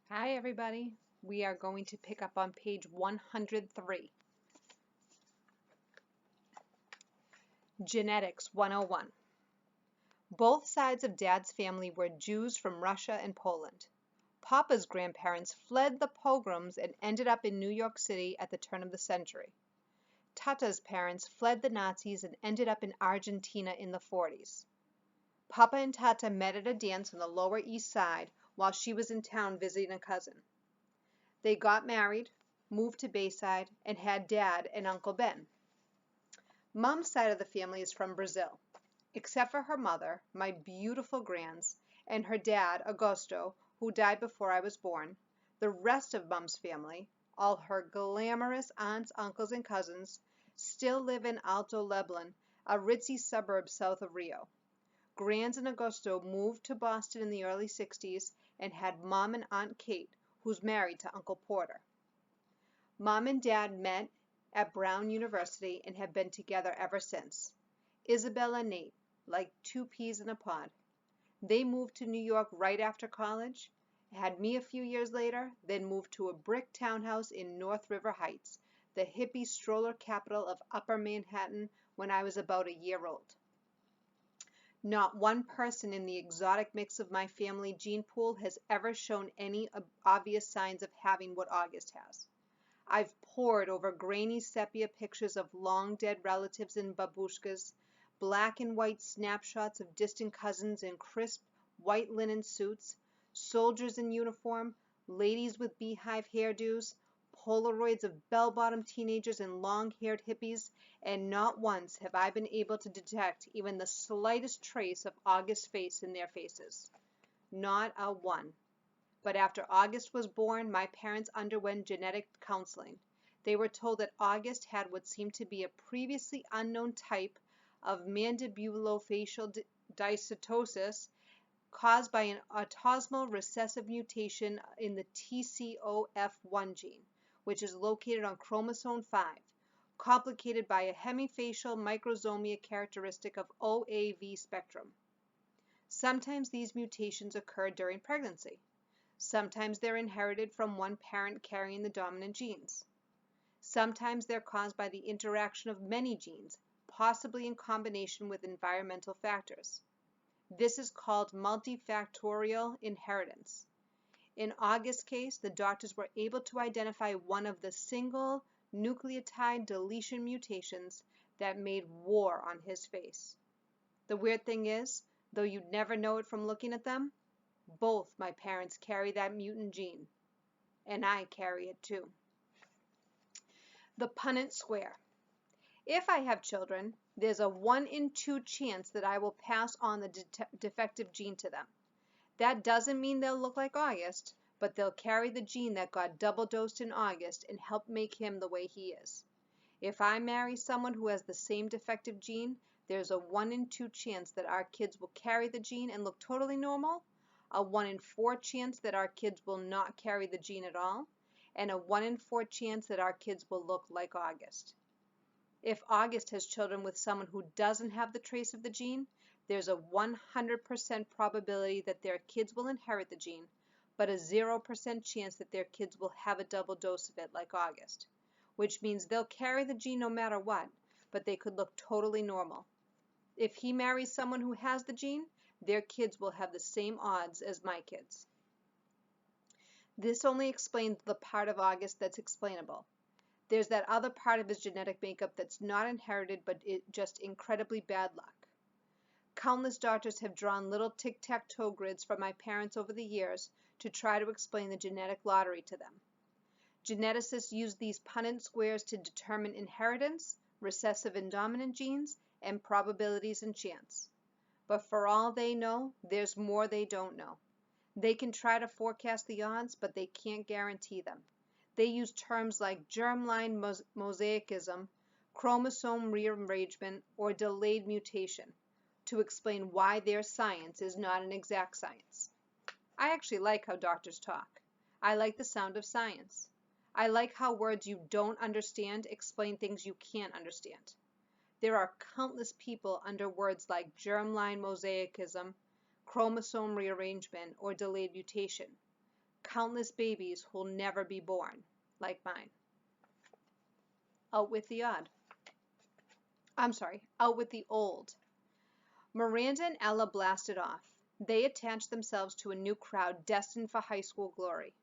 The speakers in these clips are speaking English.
Hi everybody. We are going to pick up on page 103. Genetics 101. Both sides of Dad's family were Jews from Russia and Poland. Papa's grandparents fled the pogroms and ended up in New York City at the turn of the century. Tata's parents fled the Nazis and ended up in Argentina in the 40s. Papa and Tata met at a dance on the Lower East Side while she was in town visiting a cousin. They got married, moved to Bayside, and had Dad and Uncle Ben. Mom's side of the family is from Brazil. Except for her mother, my beautiful grands, and her dad, Augusto, who died before I was born, the rest of Mom's family, all her glamorous aunts, uncles, and cousins, still live in Alto Leblon, a ritzy suburb south of Rio. Grands and Augusto moved to Boston in the early 60s and had Mom and Aunt Kate, who's married to Uncle Porter. Mom and Dad met at Brown University and have been together ever since. Isabel and Nate, like two peas in a pod. They moved to New York right after college, had me a few years later, then moved to a brick townhouse in North River Heights, the hippie stroller capital of Upper Manhattan, when I was about a year old. Not one person in the exotic mix of my family gene pool has ever shown any obvious signs of having what August has. I've pored over grainy sepia pictures of long dead relatives in babushkas, black and white snapshots of distant cousins in crisp white linen suits, soldiers in uniform, ladies with beehive hairdos, Polaroids of bell-bottom teenagers and long-haired hippies, and not once have I been able to detect even the slightest trace of August's face in their faces. Not a one. But after August was born, my parents underwent genetic counseling. They were told that August had what seemed to be a previously unknown type of mandibulofacial dyssytosis caused by an autosomal recessive mutation in the TCOF1 gene, which is located on chromosome 5, complicated by a hemifacial microsomia characteristic of OAV spectrum. Sometimes these mutations occur during pregnancy. Sometimes they're inherited from one parent carrying the dominant genes. Sometimes they're caused by the interaction of many genes, possibly in combination with environmental factors. This is called multifactorial inheritance. In August's case, the doctors were able to identify one of the single nucleotide deletion mutations that made war on his face. The weird thing is, though you'd never know it from looking at them, both my parents carry that mutant gene, and I carry it too. The Punnett Square. If I have children, there's a 1 in 2 chance that I will pass on the defective gene to them. That doesn't mean they'll look like August, but they'll carry the gene that got double-dosed in August and help make him the way he is. If I marry someone who has the same defective gene, there's a 1 in 2 chance that our kids will carry the gene and look totally normal, a 1 in 4 chance that our kids will not carry the gene at all, and a 1 in 4 chance that our kids will look like August. If August has children with someone who doesn't have the trace of the gene, there's a 100% probability that their kids will inherit the gene, but a 0% chance that their kids will have a double dose of it like August, which means they'll carry the gene no matter what, but they could look totally normal. If he marries someone who has the gene, their kids will have the same odds as my kids. This only explains the part of August that's explainable. There's that other part of his genetic makeup that's not inherited but just incredibly bad luck. Countless doctors have drawn little tic-tac-toe grids for my parents over the years to try to explain the genetic lottery to them. Geneticists use these Punnett squares to determine inheritance, recessive and dominant genes, and probabilities and chance. But for all they know, there's more they don't know. They can try to forecast the odds, but they can't guarantee them. They use terms like germline mosaicism, chromosome rearrangement, or delayed mutation to explain why their science is not an exact science. I actually like how doctors talk. I like the sound of science. I like how words you don't understand explain things you can't understand. There are countless people under words like germline mosaicism, chromosome rearrangement, or delayed mutation. countless babies who'll never be born, like mine. Out with the odd. Out with the old. Miranda and Ella blasted off. They attached themselves to a new crowd destined for high school glory.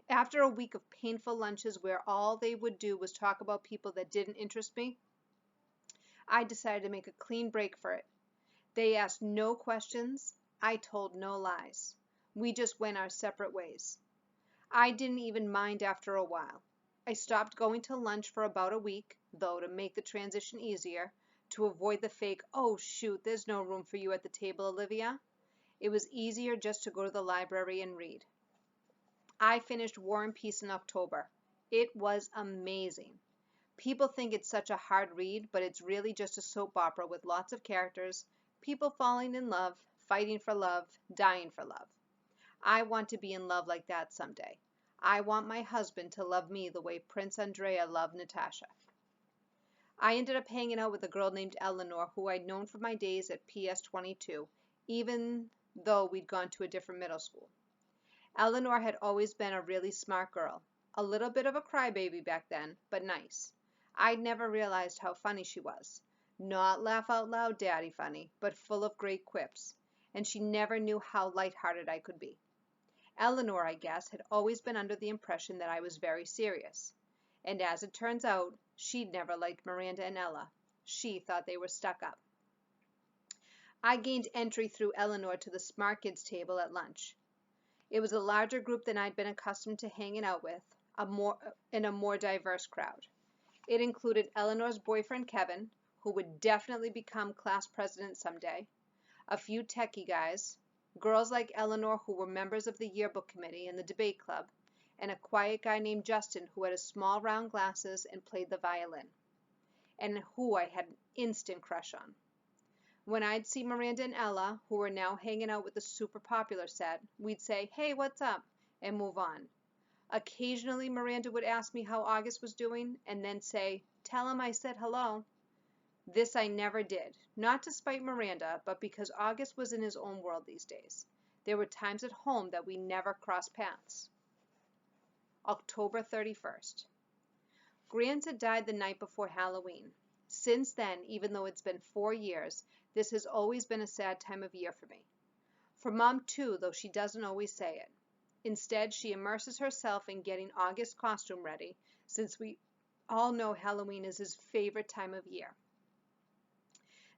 After a week of painful lunches where all they would do was talk about people that didn't interest me, I decided to make a clean break for it. They asked no questions. I told no lies. We just went our separate ways. I didn't even mind after a while. I stopped going to lunch for about a week, though, to make the transition easier, to avoid the fake, "Oh shoot, there's no room for you at the table, Olivia." It was easier just to go to the library and read. I finished War and Peace in October. It was amazing. People think it's such a hard read, but it's really just a soap opera with lots of characters, people falling in love, fighting for love, dying for love. I want to be in love like that someday. I want my husband to love me the way Prince Andrea loved Natasha. I ended up hanging out with a girl named Eleanor who I'd known from my days at PS 22, even though we'd gone to a different middle school. Eleanor had always been a really smart girl, a little bit of a crybaby back then, but nice. I'd never realized how funny she was. Not laugh out loud daddy funny, but full of great quips, and she never knew how lighthearted I could be. Eleanor, I guess, had always been under the impression that I was very serious. And as it turns out, she'd never liked Miranda and Ella. She thought they were stuck up. I gained entry through Eleanor to the smart kids table at lunch. It was a larger group than I'd been accustomed to hanging out with, a more diverse crowd. It included Eleanor's boyfriend Kevin, who would definitely become class president someday, a few techie guys, girls like Eleanor who were members of the yearbook committee and the debate club, and a quiet guy named Justin who had small round glasses and played the violin, and who I had an instant crush on. When I'd see Miranda and Ella, who were now hanging out with the super popular set, we'd say, "Hey, what's up?" and move on. Occasionally Miranda would ask me how August was doing and then say, "Tell him I said hello." This I never did, not to spite Miranda, but because August was in his own world these days. There were times at home that we never crossed paths. October 31st. Grant had died the night before Halloween. Since then, even though it's been 4 years, this has always been a sad time of year for me. For Mom too, though she doesn't always say it. Instead, she immerses herself in getting August's costume ready, since we all know Halloween is his favorite time of year.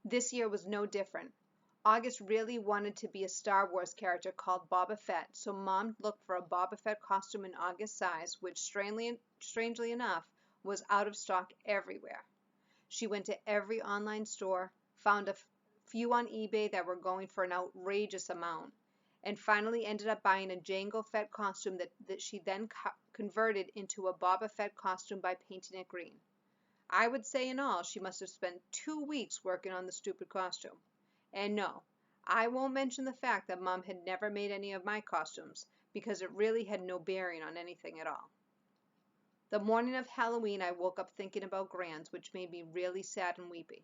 This year was no different. August really wanted to be a Star Wars character called Boba Fett, so Mom looked for a Boba Fett costume in August's size, which strangely enough was out of stock everywhere. She went to every online store, found a few on eBay that were going for an outrageous amount, and finally ended up buying a Jango Fett costume that she then converted into a Boba Fett costume by painting it green. I would say in all, she must have spent 2 weeks working on the stupid costume. And no, I won't mention the fact that Mom had never made any of my costumes, because it really had no bearing on anything at all. The morning of Halloween, I woke up thinking about Grans, which made me really sad and weepy.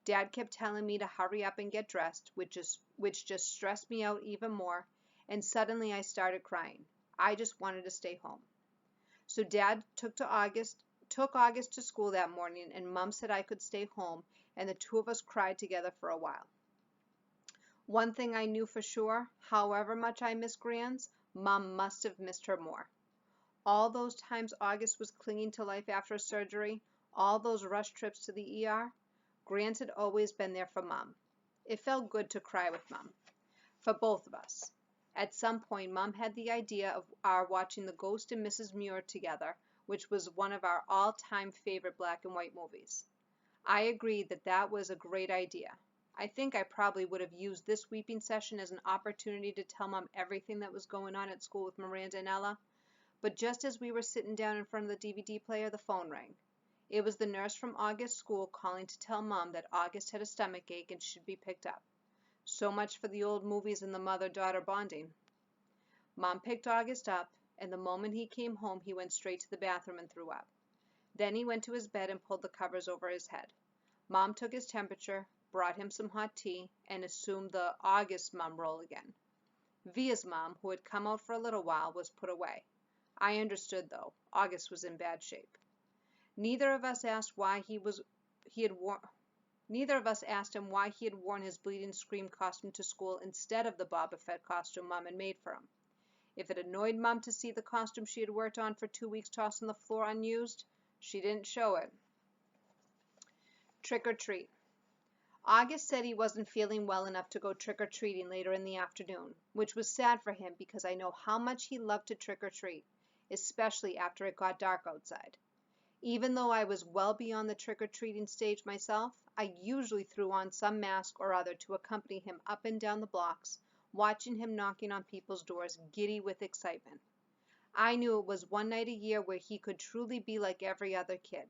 Dad kept telling me to hurry up and get dressed, which just stressed me out even more, and suddenly I started crying. I just wanted to stay home. So Dad took August to school that morning, and Mom said I could stay home, and the two of us cried together for a while. One thing I knew for sure, however much I missed Grans, Mom must have missed her more. All those times August was clinging to life after surgery, all those rush trips to the ER, Grant had always been there for Mom. It felt good to cry with Mom. For both of us. At some point, Mom had the idea of our watching The Ghost and Mrs. Muir together, which was one of our all-time favorite black and white movies. I agreed that that was a great idea. I think I probably would have used this weeping session as an opportunity to tell Mom everything that was going on at school with Miranda and Ella, but just as we were sitting down in front of the DVD player, the phone rang. It was the nurse from August's school calling to tell Mom that August had a stomach ache and should be picked up. So much for the old movies and the mother-daughter bonding. Mom picked August up, and the moment he came home, he went straight to the bathroom and threw up. Then he went to his bed and pulled the covers over his head. Mom took his temperature, brought him some hot tea, and assumed the August Mom role again. Via's mom, who had come out for a little while, was put away. I understood, though. August was in bad shape. Neither of us asked him why he had worn his bleeding scream costume to school instead of the Boba Fett costume Mom had made for him. If it annoyed Mom to see the costume she had worked on for 2 weeks tossed on the floor unused, she didn't show it. Trick or treat. August said he wasn't feeling well enough to go trick-or-treating later in the afternoon, which was sad for him because I know how much he loved to trick-or-treat, especially after it got dark outside. Even though I was well beyond the trick-or-treating stage myself, I usually threw on some mask or other to accompany him up and down the blocks, watching him knocking on people's doors, giddy with excitement. I knew it was one night a year where he could truly be like every other kid.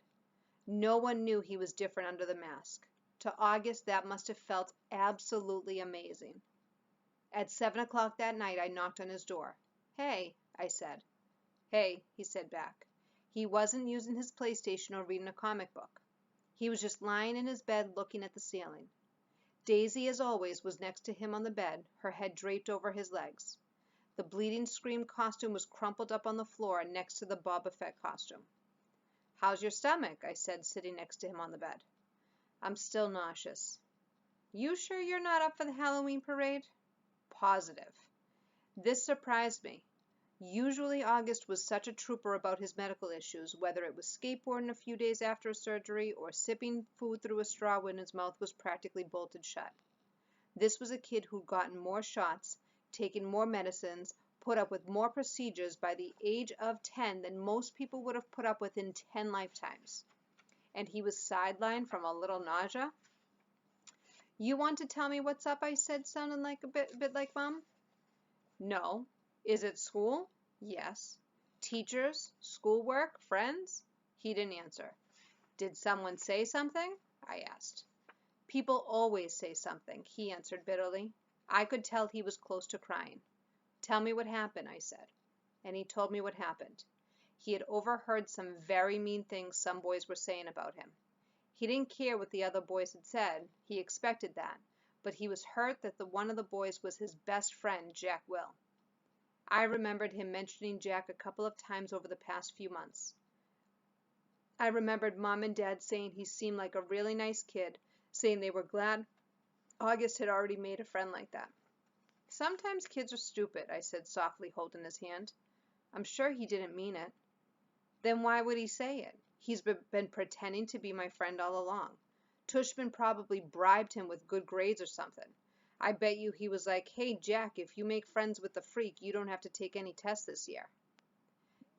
No one knew he was different under the mask. To August, that must have felt absolutely amazing. At 7 o'clock that night, I knocked on his door. "Hey," I said. "Hey," he said back. He wasn't using his PlayStation or reading a comic book. He was just lying in his bed looking at the ceiling. Daisy, as always, was next to him on the bed, her head draped over his legs. The bleeding scream costume was crumpled up on the floor next to the Boba Fett costume. "How's your stomach?" I said, sitting next to him on the bed. "I'm still nauseous." "You sure you're not up for the Halloween parade?" "Positive." This surprised me. Usually August was such a trooper about his medical issues, whether it was skateboarding a few days after a surgery or sipping food through a straw when his mouth was practically bolted shut. This was a kid who'd gotten more shots, taken more medicines, put up with more procedures by the age of 10 than most people would have put up with in 10 lifetimes. And he was sidelined from a little nausea? "You want to tell me what's up?" I said, sounding like a bit like Mom. "No." "Is it school?" "Yes." "Teachers? Schoolwork? Friends?" He didn't answer. "Did someone say something?" I asked. "People always say something," he answered bitterly. I could tell he was close to crying. "Tell me what happened," I said. And he told me what happened. He had overheard some very mean things some boys were saying about him. He didn't care what the other boys had said. He expected that. But he was hurt that one of the boys was his best friend, Jack Will. I remembered him mentioning Jack a couple of times over the past few months. I remembered Mom and Dad saying he seemed like a really nice kid, saying they were glad August had already made a friend like that. "Sometimes kids are stupid," I said softly, holding his hand. I'm sure he didn't mean it. "Then why would he say it? He's been pretending to be my friend all along. Tushman probably bribed him with good grades or something. I bet you he was like, 'Hey, Jack, if you make friends with the freak, you don't have to take any tests this year.'"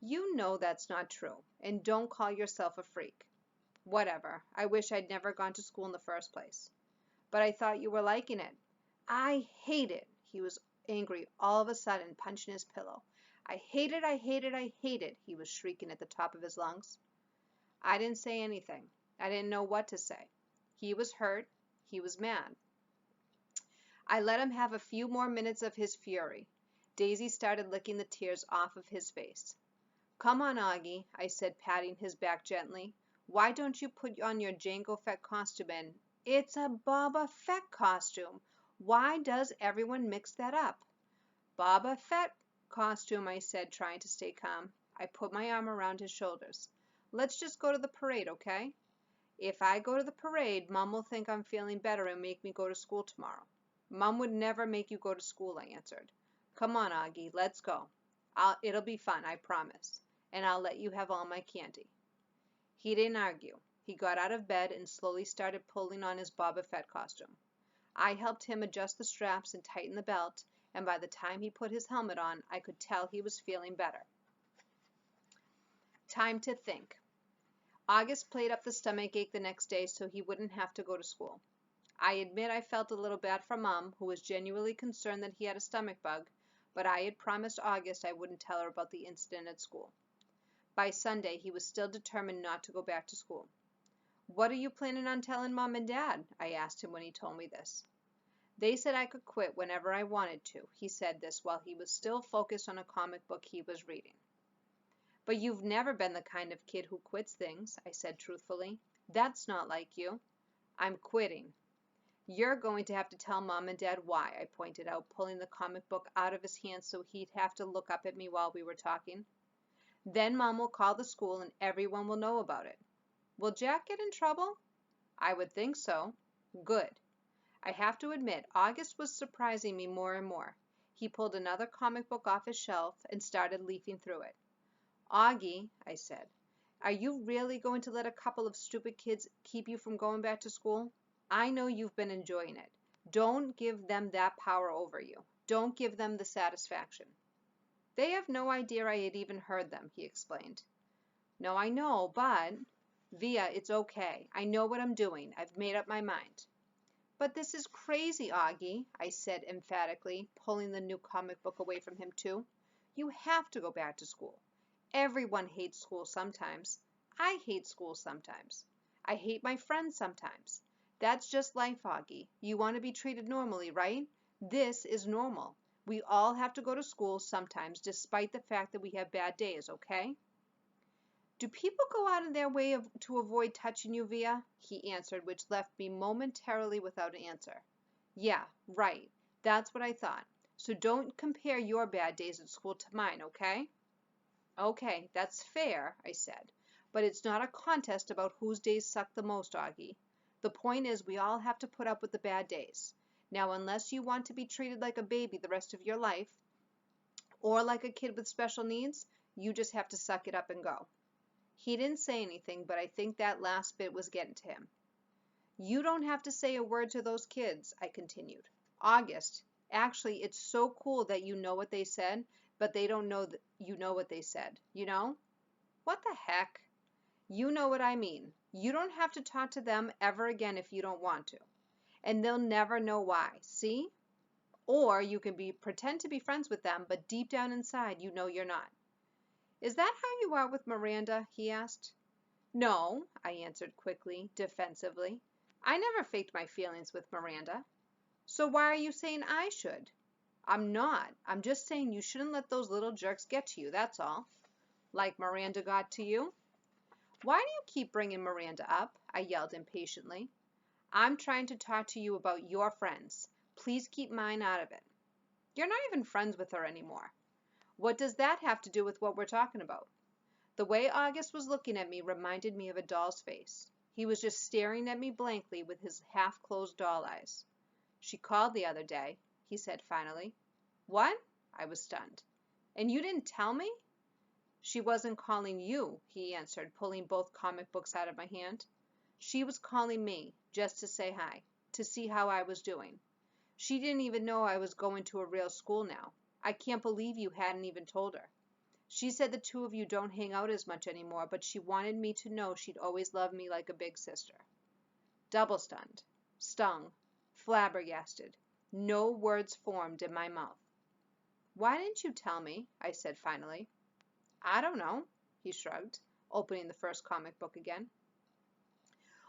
"You know that's not true, and don't call yourself a freak." "Whatever. I wish I'd never gone to school in the first place." "But I thought you were liking it." "I hate it." He was angry all of a sudden, punching his pillow. "I hate it, I hate it, I hate it," he was shrieking at the top of his lungs. I didn't say anything. I didn't know what to say. He was hurt. He was mad. I let him have a few more minutes of his fury. Daisy started licking the tears off of his face. "Come on, Augie," I said, patting his back gently. "Why don't you put on your Jango Fett costume and—" "It's a Boba Fett costume. Why does everyone mix that up?" "Boba Fett costume," I said, trying to stay calm. I put my arm around his shoulders. "Let's just go to the parade, okay?" "If I go to the parade, Mom will think I'm feeling better and make me go to school tomorrow." "Mom would never make you go to school," I answered. "Come on, Augie, let's go. It'll be fun, I promise. And I'll let you have all my candy." He didn't argue. He got out of bed and slowly started pulling on his Boba Fett costume. I helped him adjust the straps and tighten the belt, and by the time he put his helmet on, I could tell he was feeling better. Time to think. August played up the stomach ache the next day so he wouldn't have to go to school. I admit I felt a little bad for Mom, who was genuinely concerned that he had a stomach bug, but I had promised August I wouldn't tell her about the incident at school. By Sunday, he was still determined not to go back to school. "What are you planning on telling Mom and Dad?" I asked him when he told me this. "They said I could quit whenever I wanted to." He said this while he was still focused on a comic book he was reading. "But you've never been the kind of kid who quits things," I said truthfully. "That's not like you." "I'm quitting." You're going to have to tell Mom and Dad why, I pointed out, pulling the comic book out of his hand so he'd have to look up at me while we were talking. Then Mom will call the school and everyone will know about it. Will Jack get in trouble? I would think so. Good. I have to admit, August was surprising me more and more. He pulled another comic book off his shelf and started leafing through it. Augie, I said, are you really going to let a couple of stupid kids keep you from going back to school? I know you've been enjoying it. Don't give them that power over you. Don't give them the satisfaction. They have no idea I had even heard them, he explained. No, I know, but... Via, it's okay. I know what I'm doing. I've made up my mind. But this is crazy, Augie, I said emphatically, pulling the new comic book away from him too. You have to go back to school. Everyone hates school sometimes. I hate school sometimes. I hate my friends sometimes. That's just life, Augie. You want to be treated normally, right? This is normal. We all have to go to school sometimes, despite the fact that we have bad days, okay? Do people go out of their way to avoid touching you, Via? He answered, which left me momentarily without an answer. Yeah, right. That's what I thought. So don't compare your bad days at school to mine, okay? Okay, that's fair, I said. But it's not a contest about whose days suck the most, Augie. The point is we all have to put up with the bad days. Now, unless you want to be treated like a baby the rest of your life, or like a kid with special needs, you just have to suck it up and go. He didn't say anything, but I think that last bit was getting to him. You don't have to say a word to those kids, I continued. August, actually, it's so cool that you know what they said, but they don't know that you know what they said, you know? What the heck? You know what I mean. You don't have to talk to them ever again if you don't want to. And they'll never know why, see? Or you can pretend to be friends with them, but deep down inside you know you're not. Is that how you are with Miranda? He asked. No, I answered quickly, defensively. I never faked my feelings with Miranda. So why are you saying I should? I'm not. I'm just saying you shouldn't let those little jerks get to you, that's all. Like Miranda got to you? Why do you keep bringing Miranda up? I yelled impatiently. I'm trying to talk to you about your friends. Please keep mine out of it. You're not even friends with her anymore. What does that have to do with what we're talking about? The way August was looking at me reminded me of a doll's face. He was just staring at me blankly with his half-closed doll eyes. She called the other day, he said finally. What? I was stunned. And you didn't tell me? She wasn't calling you, he answered, pulling both comic books out of my hand. She was calling me, just to say hi, to see how I was doing. She didn't even know I was going to a real school now. I can't believe you hadn't even told her. She said the two of you don't hang out as much anymore, but she wanted me to know she'd always loved me like a big sister. Double stunned, stung, flabbergasted. No words formed in my mouth. Why didn't you tell me? I said finally. I don't know, he shrugged, opening the first comic book again.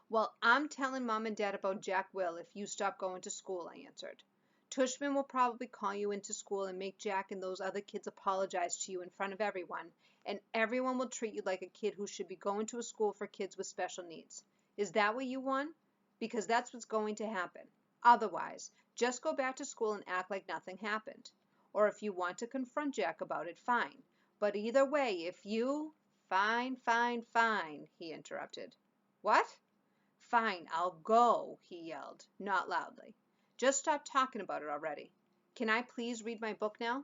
Well, I'm telling Mom and Dad about Jack Will if you stop going to school, I answered. Tushman will probably call you into school and make Jack and those other kids apologize to you in front of everyone, and everyone will treat you like a kid who should be going to a school for kids with special needs. Is that what you want? Because that's what's going to happen. Otherwise, just go back to school and act like nothing happened. Or if you want to confront Jack about it, fine. But either way, if you... Fine, fine, fine, he interrupted. What? Fine, I'll go, he yelled, not loudly. Just stop talking about it already. Can I please read my book now?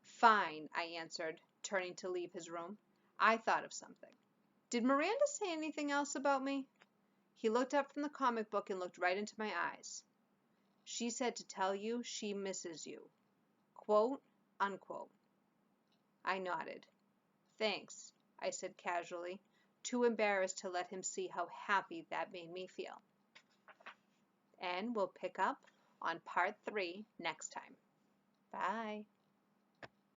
Fine, I answered, turning to leave his room. I thought of something. Did Miranda say anything else about me? He looked up from the comic book and looked right into my eyes. She said to tell you she misses you. Quote, unquote. I nodded. Thanks, I said casually, too embarrassed to let him see how happy that made me feel. And we'll pick up on part 3 next time. Bye.